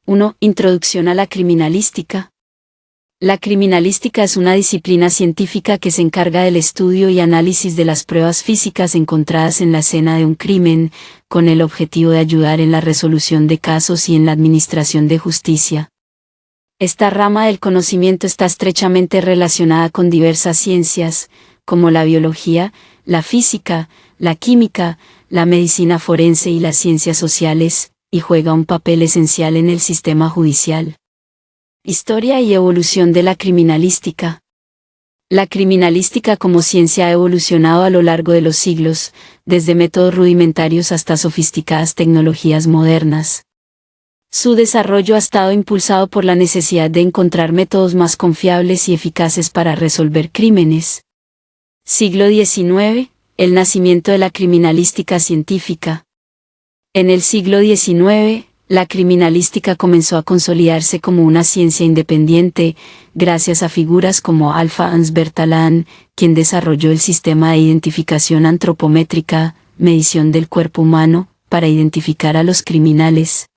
1. Introducción a la criminalística. La criminalística es una disciplina científica que se encarga del estudio y análisis de las pruebas físicas encontradas en la escena de un crimen, con el objetivo de ayudar en la resolución de casos y en la administración de justicia. Esta rama del conocimiento está estrechamente relacionada con diversas ciencias, como la biología, la física, la química, la medicina forense y las ciencias sociales, y juega un papel esencial en el sistema judicial. Historia y evolución de la criminalística. La criminalística como ciencia ha evolucionado a lo largo de los siglos, desde métodos rudimentarios hasta sofisticadas tecnologías modernas. Su desarrollo ha estado impulsado por la necesidad de encontrar métodos más confiables y eficaces para resolver crímenes. Siglo XIX, el nacimiento de la criminalística científica. En el siglo XIX, la criminalística comenzó a consolidarse como una ciencia independiente, gracias a figuras como Alphonse Berthelin, quien desarrolló el sistema de identificación antropométrica, medición del cuerpo humano, para identificar a los criminales.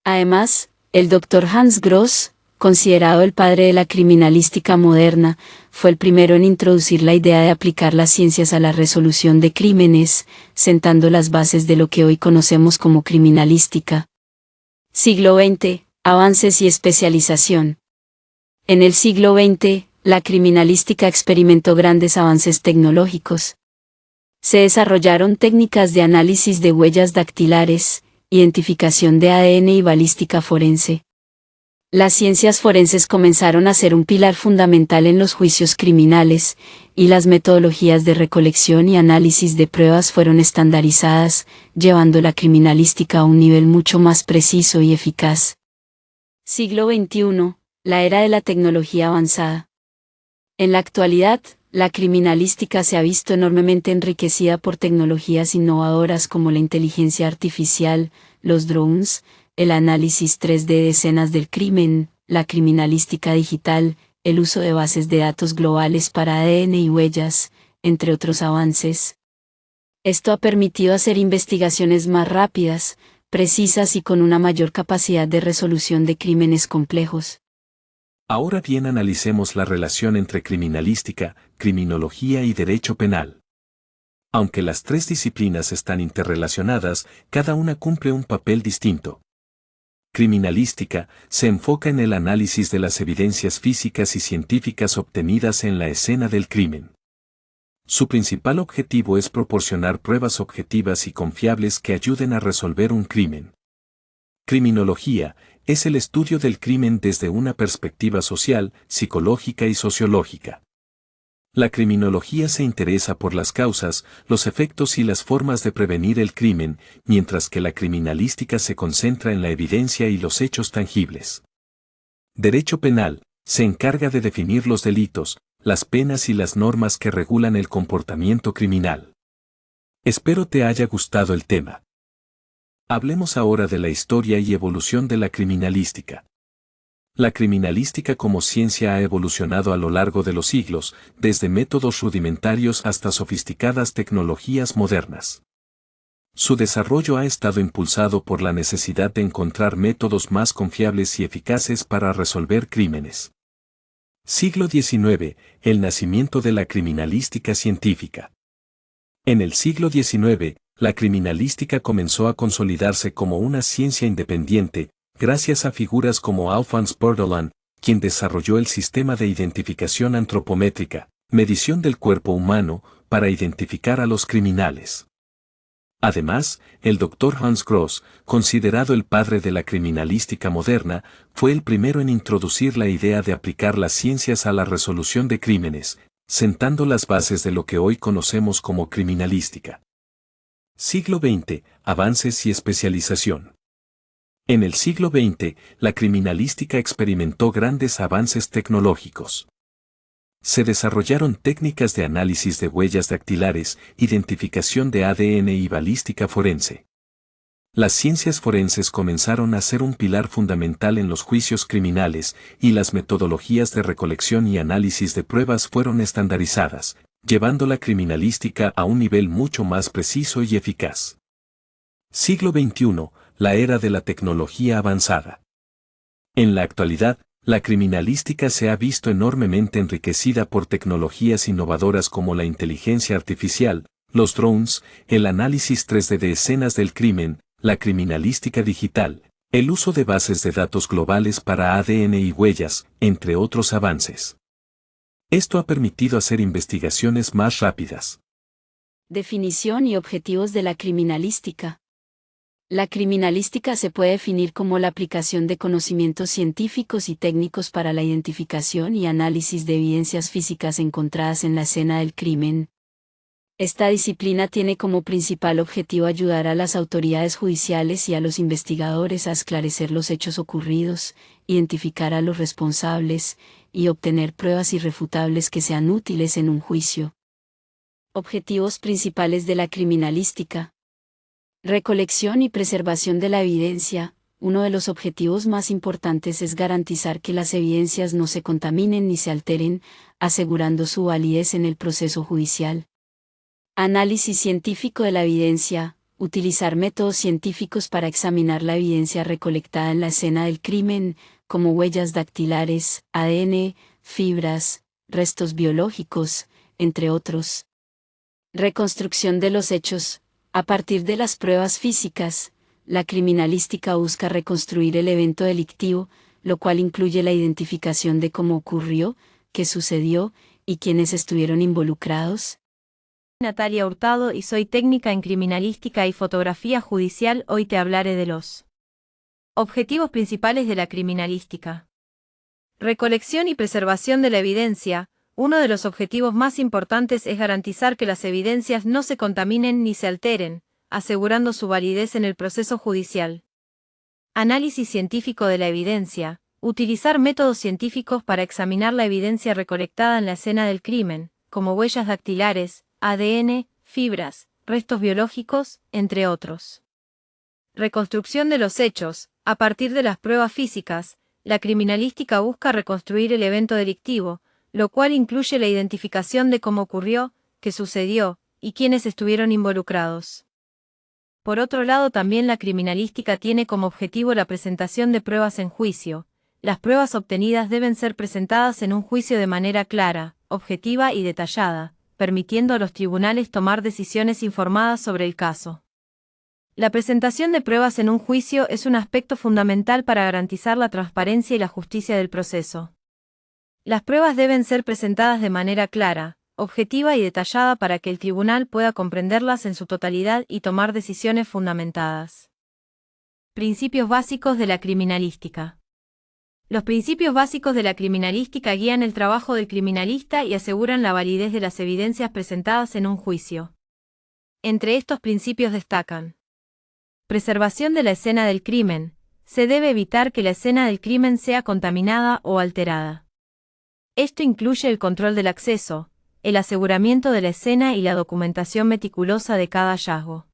Además, el Dr. Hans Gross, considerado el padre de la criminalística moderna, fue el primero en introducir la idea de aplicar las ciencias a la resolución de crímenes, sentando las bases de lo que hoy conocemos como criminalística. Siglo XX, avances y especialización. En el siglo XX, la criminalística experimentó grandes avances tecnológicos. Se desarrollaron técnicas de análisis de huellas dactilares, identificación de ADN y balística forense. Las ciencias forenses comenzaron a ser un pilar fundamental en los juicios criminales, y las metodologías de recolección y análisis de pruebas fueron estandarizadas, llevando la criminalística a un nivel mucho más preciso y eficaz. Siglo XXI, la era de la tecnología avanzada. En la actualidad, la criminalística se ha visto enormemente enriquecida por tecnologías innovadoras como la inteligencia artificial, los drones, el análisis 3D de escenas del crimen, la criminalística digital, el uso de bases de datos globales para ADN y huellas, entre otros avances. Esto ha permitido hacer investigaciones más rápidas, precisas y con una mayor capacidad de resolución de crímenes complejos. Ahora bien, analicemos la relación entre criminalística, criminología y derecho penal. Aunque las tres disciplinas están interrelacionadas, cada una cumple un papel distinto. Criminalística se enfoca en el análisis de las evidencias físicas y científicas obtenidas en la escena del crimen. Su principal objetivo es proporcionar pruebas objetivas y confiables que ayuden a resolver un crimen. Criminología es el estudio del crimen desde una perspectiva social, psicológica y sociológica. La criminología se interesa por las causas, los efectos y las formas de prevenir el crimen, mientras que la criminalística se concentra en la evidencia y los hechos tangibles. Derecho penal se encarga de definir los delitos, las penas y las normas que regulan el comportamiento criminal. Espero te haya gustado el tema. Hablemos ahora de la historia y evolución de la criminalística. La criminalística como ciencia ha evolucionado a lo largo de los siglos, desde métodos rudimentarios hasta sofisticadas tecnologías modernas. Su desarrollo ha estado impulsado por la necesidad de encontrar métodos más confiables y eficaces para resolver crímenes. Siglo XIX, el nacimiento de la criminalística científica. En el siglo XIX, la criminalística comenzó a consolidarse como una ciencia independiente, gracias a figuras como Alphonse Berthelin, quien desarrolló el sistema de identificación antropométrica, medición del cuerpo humano, para identificar a los criminales. Además, el Dr. Hans Gross, considerado el padre de la criminalística moderna, fue el primero en introducir la idea de aplicar las ciencias a la resolución de crímenes, sentando las bases de lo que hoy conocemos como criminalística. Siglo XX, avances y especialización. En el siglo XX, la criminalística experimentó grandes avances tecnológicos. Se desarrollaron técnicas de análisis de huellas dactilares, identificación de ADN y balística forense. Las ciencias forenses comenzaron a ser un pilar fundamental en los juicios criminales, y las metodologías de recolección y análisis de pruebas fueron estandarizadas, llevando la criminalística a un nivel mucho más preciso y eficaz. Siglo XXI, la era de la tecnología avanzada. En la actualidad, la criminalística se ha visto enormemente enriquecida por tecnologías innovadoras como la inteligencia artificial, los drones, el análisis 3D de escenas del crimen, la criminalística digital, el uso de bases de datos globales para ADN y huellas, entre otros avances. Esto ha permitido hacer investigaciones más rápidas. Definición y objetivos de la criminalística. La criminalística se puede definir como la aplicación de conocimientos científicos y técnicos para la identificación y análisis de evidencias físicas encontradas en la escena del crimen. Esta disciplina tiene como principal objetivo ayudar a las autoridades judiciales y a los investigadores a esclarecer los hechos ocurridos, identificar a los responsables, y obtener pruebas irrefutables que sean útiles en un juicio. Objetivos principales de la criminalística. Recolección y preservación de la evidencia. Uno de los objetivos más importantes es garantizar que las evidencias no se contaminen ni se alteren, asegurando su validez en el proceso judicial. Análisis científico de la evidencia. Utilizar métodos científicos para examinar la evidencia recolectada en la escena del crimen, como huellas dactilares, ADN, fibras, restos biológicos, entre otros. Reconstrucción de los hechos. A partir de las pruebas físicas, la criminalística busca reconstruir el evento delictivo, lo cual incluye la identificación de cómo ocurrió, qué sucedió, y quiénes estuvieron involucrados. Natalia Hurtado y soy técnica en criminalística y fotografía judicial. Hoy te hablaré de los objetivos principales de la criminalística. Recolección y preservación de la evidencia. Uno de los objetivos más importantes es garantizar que las evidencias no se contaminen ni se alteren, asegurando su validez en el proceso judicial. Análisis científico de la evidencia. Utilizar métodos científicos para examinar la evidencia recolectada en la escena del crimen, como huellas dactilares, ADN, fibras, restos biológicos, entre otros. Reconstrucción de los hechos. A partir de las pruebas físicas, la criminalística busca reconstruir el evento delictivo, lo cual incluye la identificación de cómo ocurrió, qué sucedió, y quiénes estuvieron involucrados. Por otro lado, también la criminalística tiene como objetivo la presentación de pruebas en juicio. Las pruebas obtenidas deben ser presentadas en un juicio de manera clara, objetiva y detallada, permitiendo a los tribunales tomar decisiones informadas sobre el caso. La presentación de pruebas en un juicio es un aspecto fundamental para garantizar la transparencia y la justicia del proceso. Las pruebas deben ser presentadas de manera clara, objetiva y detallada para que el tribunal pueda comprenderlas en su totalidad y tomar decisiones fundamentadas. Principios básicos de la criminalística. Los principios básicos de la criminalística guían el trabajo del criminalista y aseguran la validez de las evidencias presentadas en un juicio. Entre estos principios destacan: preservación de la escena del crimen. Se debe evitar que la escena del crimen sea contaminada o alterada. Esto incluye el control del acceso, el aseguramiento de la escena y la documentación meticulosa de cada hallazgo.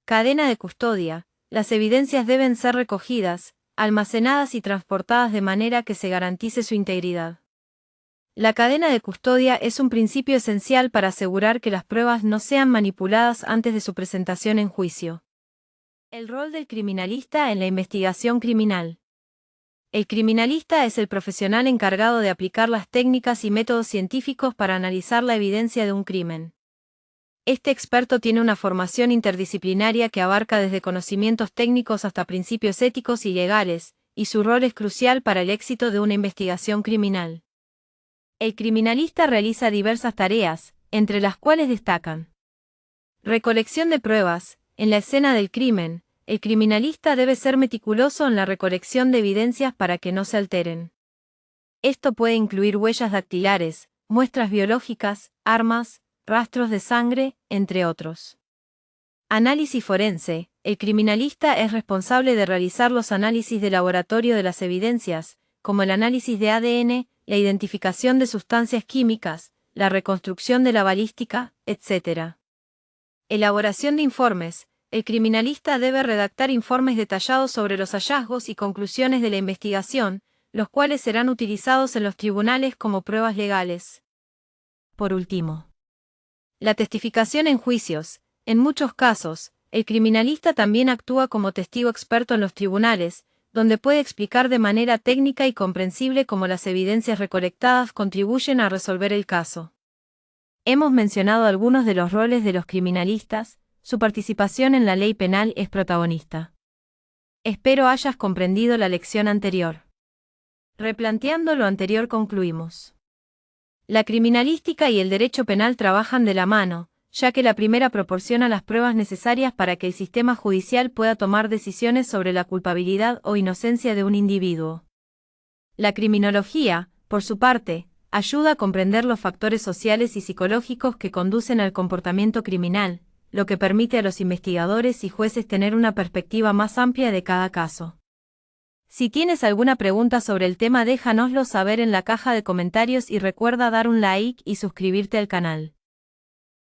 Cadena de custodia. Las evidencias deben ser recogidas, almacenadas y transportadas de manera que se garantice su integridad. La cadena de custodia es un principio esencial para asegurar que las pruebas no sean manipuladas antes de su presentación en juicio. El rol del criminalista en la investigación criminal. El criminalista es el profesional encargado de aplicar las técnicas y métodos científicos para analizar la evidencia de un crimen. Este experto tiene una formación interdisciplinaria que abarca desde conocimientos técnicos hasta principios éticos y legales, y su rol es crucial para el éxito de una investigación criminal. El criminalista realiza diversas tareas, entre las cuales destacan: recolección de pruebas. En la escena del crimen, el criminalista debe ser meticuloso en la recolección de evidencias para que no se alteren. Esto puede incluir huellas dactilares, muestras biológicas, armas, rastros de sangre, entre otros. Análisis forense. El criminalista es responsable de realizar los análisis de laboratorio de las evidencias, como el análisis de ADN, la identificación de sustancias químicas, la reconstrucción de la balística, etc. Elaboración de informes. El criminalista debe redactar informes detallados sobre los hallazgos y conclusiones de la investigación, los cuales serán utilizados en los tribunales como pruebas legales. Por último, la testificación en juicios. En muchos casos, el criminalista también actúa como testigo experto en los tribunales, donde puede explicar de manera técnica y comprensible cómo las evidencias recolectadas contribuyen a resolver el caso. Hemos mencionado algunos de los roles de los criminalistas, su participación en la ley penal es protagonista. Espero hayas comprendido la lección anterior. Replanteando lo anterior concluimos. La criminalística y el derecho penal trabajan de la mano, ya que la primera proporciona las pruebas necesarias para que el sistema judicial pueda tomar decisiones sobre la culpabilidad o inocencia de un individuo. La criminología, por su parte, ayuda a comprender los factores sociales y psicológicos que conducen al comportamiento criminal, lo que permite a los investigadores y jueces tener una perspectiva más amplia de cada caso. Si tienes alguna pregunta sobre el tema, déjanoslo saber en la caja de comentarios y recuerda dar un like y suscribirte al canal.